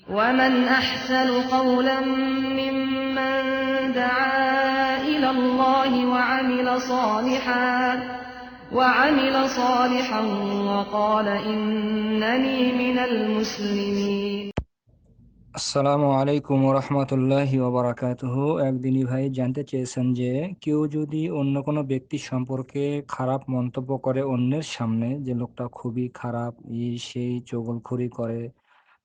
ومن أحسن قولا ممن دعا إلى الله وعمل صالحا وقال إنني من المسلمين। আসসালামু আলাইকুম ওরহমতুল্লাহি ওবারাকাতুহু। একদিনই ভাই জানতে চেয়েছেন যে কেউ যদি অন্য কোনো ব্যক্তি সম্পর্কে খারাপ মন্তব্য করে অন্যের সামনে, যে লোকটা খুবই খারাপ, সেই চগলখড়ি করে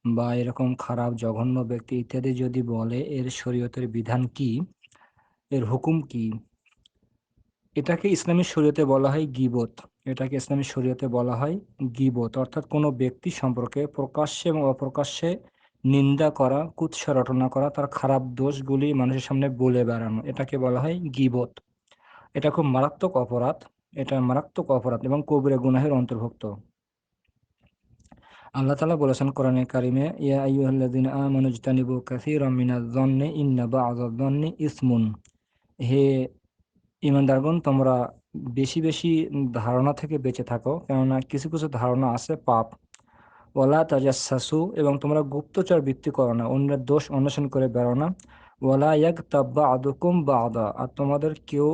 বা এরকম খারাপ জঘন্য ব্যক্তি ইত্যাদি যদি বলে, এর শরীয়তের বিধান কি, এর হুকুম কি? এটাকে ইসলামী শরীয়তে বলা হয় গীবত। এটাকে ইসলামী শরীয়তে বলা হয় গীবত, অর্থাৎ কোনো ব্যক্তি সম্পর্কে প্রকাশ্যে এবং অপ্রকাশ্যে নিন্দা করা, কুৎসা রটনা করা, তার খারাপ দোষগুলি মানুষের সামনে বলে বেড়ানো, এটাকে বলা হয় গীবত। এটা খুব মারাত্মক অপরাধ। এটা মারাত্মক অপরাধ এবং কবিরা গুনাহের অন্তর্ভুক্ত। আল্লাহ তাআলা বলেছেন কোরআনে কারিমে, ইয়া আইয়ুহাল্লাযীনা আমানু ইজতানিবু কাসীরাম মিনাজ-যন্নি ইন্না বা'যায-যন্নি ইসমুন। হে ইমানদারগণ, তোমরা বেশি বেশি ধারণা থেকে বেঁচে থাকো, কেননা কিছু কিছু ধারণা আছে পাপ। ওয়ালা তাজাসসু, এবং তোমরা গুপ্তচর বৃত্তি করো না, অন্যের দোষ অন্বেষণ করে বেরো না। ওয়ালা ইয়াগতাব বা'দুকুম বা'দা, আর তোমাদের কেউ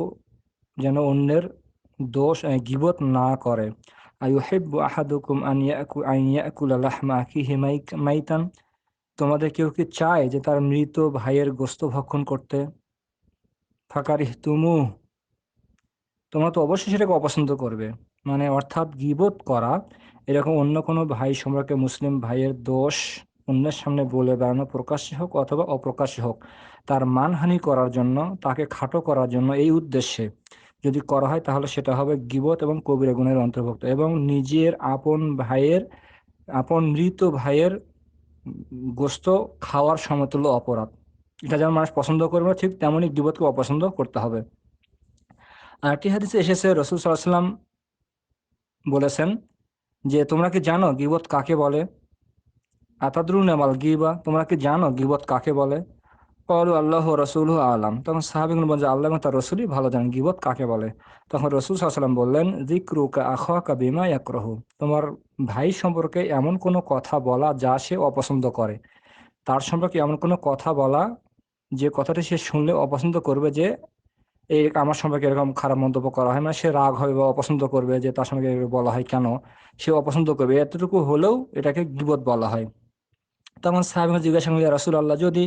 যেন অন্যের দোষ গীবত না করে। আইয়ুহিব্বু আহাদুকুম আন ইয়াকুলা লাহমা আখিহি মাইতান, তোমাদের কেউ কি চায় যে তার মৃত ভাইয়ের গোশত ভক্ষণ করতে? ফাকারিহতুমুহ, তোমরা তো অবশ্যই সেটাকে অপছন্দ করবে। মানে অর্থাৎ গীবত করা, এরকম অন্য কোনো ভাই সম্পর্কে মুসলিম ভাইয়ের দোষ অন্যের সামনে বলে বেড়ানো, প্রকাশ্যে হোক অথবা অপ্রকাশ্যে হোক, তার মানহানি করার জন্য, তাকে খাটো করার জন্য, এই উদ্দেশ্যে যদি করা হয় তাহলে সেটা হবে গীবত এবং কবিরা গুনাহের অন্তর্ভুক্ত, এবং নিজের আপন মৃত ভাইয়ের গোশত খাওয়ার সমতুল্য অপরাধ। এটা যেমন মানুষ পছন্দ করবে না, ঠিক তেমনই গীবতকে অপছন্দ করতে হবে। আরেকটি হাদিসে এসেছে, রাসূল সাল্লাল্লাহু আলাইহি ওয়াসাল্লাম বলেছেন যে, তোমরা কি জানো গীবত কাকে বলে? আতাদরুনা মাল গীবা, তোমরা কি জানো গীবত কাকে বলে? ক্বালু আল্লাহু ওয়া রাসূলুহু আ'লাম, তখন সাহাবীগণ বললেন যে আল্লাহ এবং তার রাসূলই ভালো জানেন গীবত কাকে বলে। তখন রাসূল সাল্লাল্লাহু আলাইহি ওয়াসাল্লাম বললেন, যিকরুকা আখাকা বিমা ইয়াকরাহু, তোমার ভাই সম্পর্কে এমন কোনো কথা বলা যা সে অপছন্দ করে। তার সম্পর্কে এমন কোনো কথা বলা যে কথাটি সে শুনলে অপছন্দ করবে, যে এই আমার সম্পর্কে এরকম খারাপ মন্তব্য করা হয়, মানে সে রাগ হবে বা অপছন্দ করবে যে তার সম্পর্কে এভাবে বলা হয় কেন, সে অপছন্দ করবে, এতটুকু হলেও এটাকে গীবত বলা হয়। তখন সাহাবীগণ জিজ্ঞাসা করলেন, ইয়া রাসূলুল্লাহ, যদি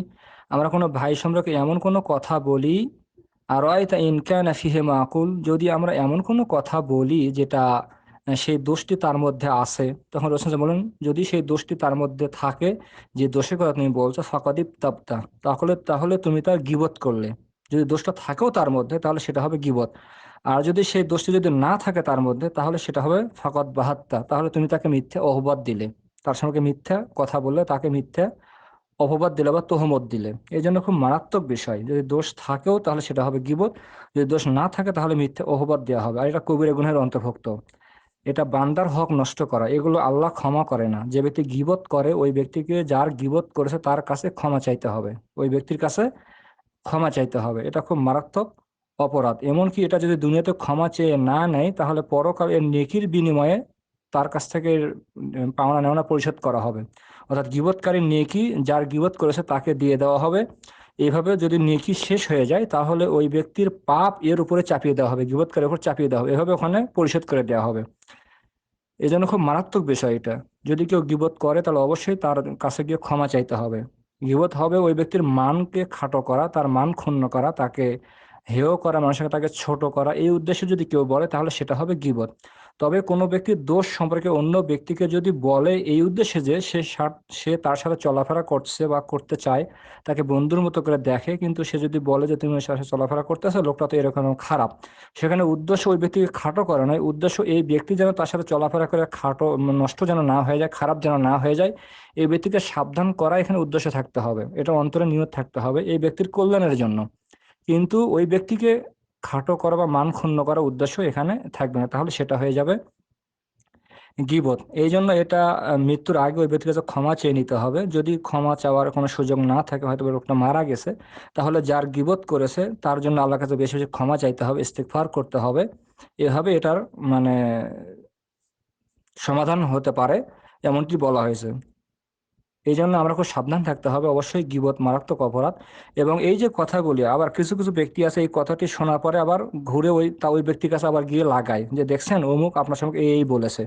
আমরা কোনো ভাই সম্পর্কে এমন কোনো কথা বলি, আরাআইতা ইন কানা ফিহি মাকুল, যদি আমরা এমন কোনো কথা বলি যেটা সেই দোষটি তার মধ্যে আছে, তখন রাসূল বলেন, যদি সেই দোষটি তার মধ্যে থাকে, যে দোষের কথা তুমি বলছো, ফাকাদিব তাবতা, তাহলে তুমি তার গীবত করলে। যদি দোষটা থাকেও তার মধ্যে তাহলে সেটা হবে গীবত। আর যদি সেই দোষটি যদি না থাকে তার মধ্যে তাহলে সেটা হবে ফাকাদ বাহাত্তা, তাহলে তুমি তাকে মিথ্যা অপবাদ দিলে, তার সম্পর্কে মিথ্যা কথা বললে, তাকে মিথ্যা অপবাদ দিলে বা তোহমত দিলে। এই জন্য খুব মারাত্মক বিষয়, যদি দোষ থাকেও তাহলে সেটা হবে গীবত, যদি দোষ না থাকে তাহলে মিথ্যা অপবাদ দেওয়া হবে, আর এটা কবিরা গুনাহের অন্তর্ভুক্ত। এটা বান্দার হক নষ্ট করা, এগুলো আল্লাহ ক্ষমা করে না। যে ব্যক্তি গীবত করে, ওই ব্যক্তিকে, যার গীবত করেছে তার কাছে ক্ষমা চাইতে হবে, ওই ব্যক্তির কাছে ক্ষমা চাইতে হবে। এটা খুব মারাত্মক অপরাধ। এমনকি এটা যদি দুনিয়াতে ক্ষমা চেয়ে না নেয় তাহলে পরকাল এর নেকির বিনিময়ে তার কাছ থেকে পাওনা নেওনা পরিশোধ করা হবে। অর্থাৎ গীবতকারীর নেকি যার গীবত করেছে তাকে দিয়ে দেওয়া হবে। এইভাবে যদি নেকি শেষ হয়ে যায় তাহলে ওই ব্যক্তির পাপ এর উপরে চাপিয়ে দেওয়া হবে, গীবতকারীর উপর চাপিয়ে দেওয়া হবে, এভাবে ওখানে পরিশোধ করে দেওয়া হবে। এই জন্য খুব মারাত্মক বিষয় এটা। যদি কেউ গীবত করে তাহলে অবশ্যই তার কাছে গিয়ে ক্ষমা চাইতে হবে। গীবত হবে ওই ব্যক্তির মানকে খাটো করা, তার মান ক্ষুণ্ণ করা, তাকে হেয় করা, মানুষের তাকে ছোট করা, এই উদ্দেশ্যে যদি কেউ বলে তাহলে সেটা হবে গীবত। তবে কোনো ব্যক্তির দোষ সম্পর্কে অন্য ব্যক্তিকে যদি বলে এই উদ্দেশ্যে যে সে তার সাথে চলাফেরা করছে বা করতে চায়, তাকে বন্ধুর মতো করে দেখে, কিন্তু সে যদি বলে যে তুমি ওর সাথে চলাফেরা করতেছো, লোকটা তো এরকম খারাপ, সেখানে উদ্দেশ্য ওই ব্যক্তিকে খাটো করা নয়, উদ্দেশ্য এই ব্যক্তি যেন তার সাথে চলাফেরা করে খাটো নষ্ট যেন না হয়ে যায়, খারাপ যেন না হয়ে যায়, এই ব্যক্তিকে সাবধান করা এখানে উদ্দেশ্য থাকতে হবে, এটা অন্তরে নিয়ত থাকতে হবে এই ব্যক্তির কল্যাণের জন্য। কিন্তু ওই ব্যক্তিকে খাটো করা বা মান ক্ষুণ্ণ করা উদ্দেশ্য এখানে থাকবে না, তাহলে সেটা হয়ে যাবে গীবত। এই জন্য এটা মৃত্যুর আগে ওই ব্যক্তির কাছে ক্ষমা চেয়ে নিতে হবে। যদি ক্ষমা চাওয়ার কোনো সুযোগ না থাকে, হয়তো লোকটা মারা গেছে, তাহলে যার গীবত করেছে তার জন্য আল্লাহর কাছে বেশি বেশি ক্ষমা চাইতে হবে, ইস্তিগফার করতে হবে। এভাবে এটার মানে সমাধান হতে পারে, এমনটি বলা হয়েছে। এই জন্য আমরা খুব সাবধান থাকতে হবে। অবশ্যই গীবত মারাত্মক অপরাধ। এবং এই যে কথাগুলি, আবার কিছু কিছু ব্যক্তি আছে এই কথাটি শোনার পরে আবার ঘুরে ওই ব্যক্তির কাছে আবার গিয়ে লাগায় যে দেখছেন অমুক আপনার সঙ্গে এই বলেছে,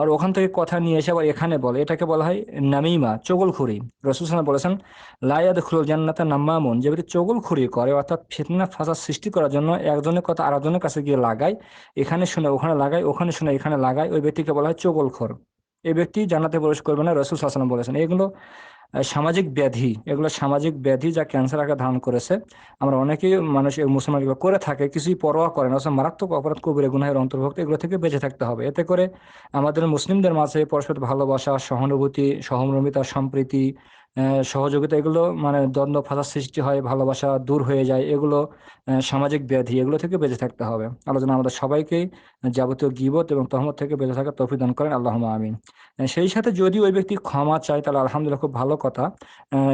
আর ওখান থেকে কথা নিয়ে এসে আবার এখানে বলে। এটাকে বলা হয় নামিমা, চগলখুরি। রাসূল সাল্লাল্লাহু আলাইহি ওয়াসাল্লাম বলেছেন, লা ইয়াদখুলুল জান্নাতা নাম্মামুন, যে ব্যক্তি চগলখুরি করে অর্থাৎ ফিতনা ফাসাদ সৃষ্টি করার জন্য একজনের কথা আরেকজনের কাছে গিয়ে লাগায়, এখানে শুনে ওখানে লাগায়, ওখানে শুনে এখানে লাগায়, ওই ব্যক্তিকে বলা হয় চগলখোর। এই ব্যক্তি জান্নাতে প্রবেশ করবে না, রাসূল সাল্লাল্লাহু আলাইহি ওয়াসাল্লাম বলেছেন। এগুলো সামাজিক ব্যাধি, এগুলো সামাজিক ব্যাধি যা ক্যান্সার আকার ধারণ করেছে। আমরা অনেকেই মানুষ মুসলমান এগুলো করে থাকে, কিছুই পরোয়া করে না, অথচ মারাত্মক অপরাধ, কবিরা গুনাহের অন্তর্ভুক্ত। এগুলো থেকে বেঁচে থাকতে হবে। এতে করে আমাদের মুসলিমদের মাঝে পরস্পর ভালোবাসা, সহানুভূতি, সহমর্মিতা, সম্প্রীতি, সহযোগিতা, এগুলো মানে দ্বন্দ্ব ফাসাদ সৃষ্টি হয়, ভালোবাসা দূর হয়ে যায়। এগুলো সামাজিক ব্যাধি, এগুলো থেকে বেঁচে থাকতে হবে। আলোচনা আমাদের সবাইকেই যাবতীয় গীবত এবং তহমত থেকে বেঁচে থাকার তৌফিক দান করেন, আল্লাহুম্মা আমিন। সেই সাথে যদি ওই ব্যক্তি ক্ষমা চায় তাহলে আলহামদুলিল্লাহ, খুব ভালো কথা।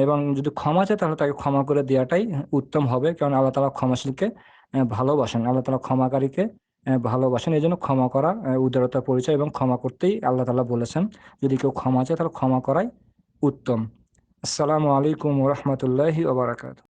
এবং যদি ক্ষমা চায় তাহলে তাকে ক্ষমা করে দেওয়াটাই উত্তম হবে, কারণ আল্লাহ তাআলা ক্ষমাশীলকে ভালোবাসেন। আল্লাহ তাআলা ক্ষমাকারীকে ভালোবাসেন। এই জন্য ক্ষমা করা উদারতার পরিচয়, এবং ক্ষমা করতেই আল্লাহ তাআলা বলেছেন যদি কেউ ক্ষমা চায় তাহলে ক্ষমা করাই উত্তম। আসসালামু আলাইকুম ওয়া রাহমাতুল্লাহি ওয়া বারাকাতুহু।